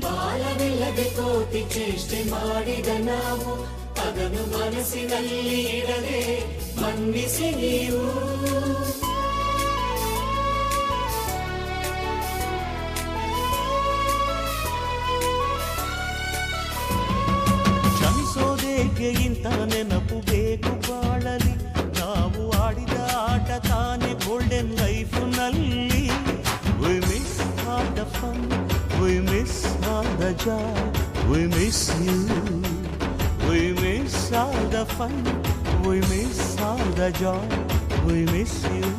ಕಾಲವಿಲ್ಲದೆ ಕೋಟಿ ಚೇಷ್ಟೆ ಮಾಡಿದ ನಾವು ಅದನ್ನು ಮನಸ್ಸಿನಲ್ಲಿ ಇಡದೆ ಮನ್ನಿಸಿ ನೀವು. ಕ್ಷಮಿಸೋದೇಕೆ ಇಂಥ ನೆನಪು ಬೇಕು ಬಾಳಲಿ, ನಾವು ಆಡಿದ ಆಟ ತಾನೇ golden ಲೈಫ್ನಲ್ಲಿ. We miss all the fun, we miss all the joy, we miss you. We miss all the fun, we miss all the joy, we miss you.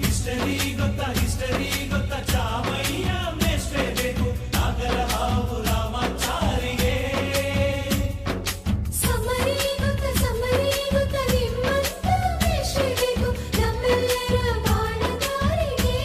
History ಗೊತ್ತಾ ಚಾಮಯ್ಯ ಮೇಷ್ಟೇ ಬೇಕು ನಾಗರ ಹಾವು ರಾಮಾಚಾರಿಗೆ. ಸಮರಿ ಗೊತ್ತಾ ನಿಮ್ಮಂತ ಮೇಷ್ಟೇ ಬೇಕು ನಮ್ಮೆಲ್ಲರ ಬಾಳಗಾರಿಗೆ.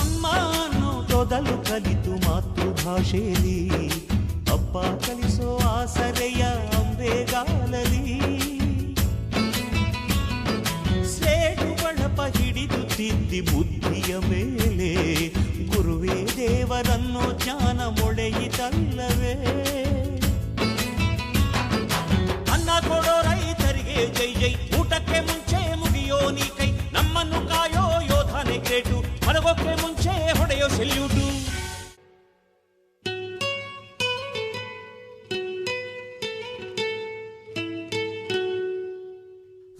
ಅಮ್ಮನು ತೊದಲು ಕಲಿತು ಮಾತೃಭಾಷೆಯಲ್ಲಿ, ಅಪ್ಪ ಕಲಿಸೋ ಆಸರೆಯ ಅಂಬೆಗಾಲಲಿ. ಸೇಡು ಬಳಪ ಹಿಡಿದು ತಿದ್ದಿ ಬುದ್ಧಿಯ ಮೇಲೆ, ಗುರುವೇ ದೇವರನ್ನು ಜ್ಞಾನ ಮೊಳೆಯಿತಲ್ಲವೇ. ಅನ್ನ ಕೊಡೋ ರೈತರಿಗೆ ಜೈ ಜೈ, ಊಟಕ್ಕೆ ಮುಂಚೆ ಮುಗಿಯೋ ನೀ ಕೈ, ನಮ್ಮನ್ನು ಕಾಯೋ ಯೋಧನೆ ಗ್ರೇಟು, ಮಲಗೋಕ್ಕೆ ಮುಂಚೆ ಹೊಡೆಯೋ salute.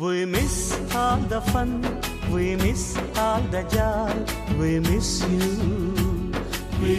We miss all the fun, we miss all the joy, we miss you. We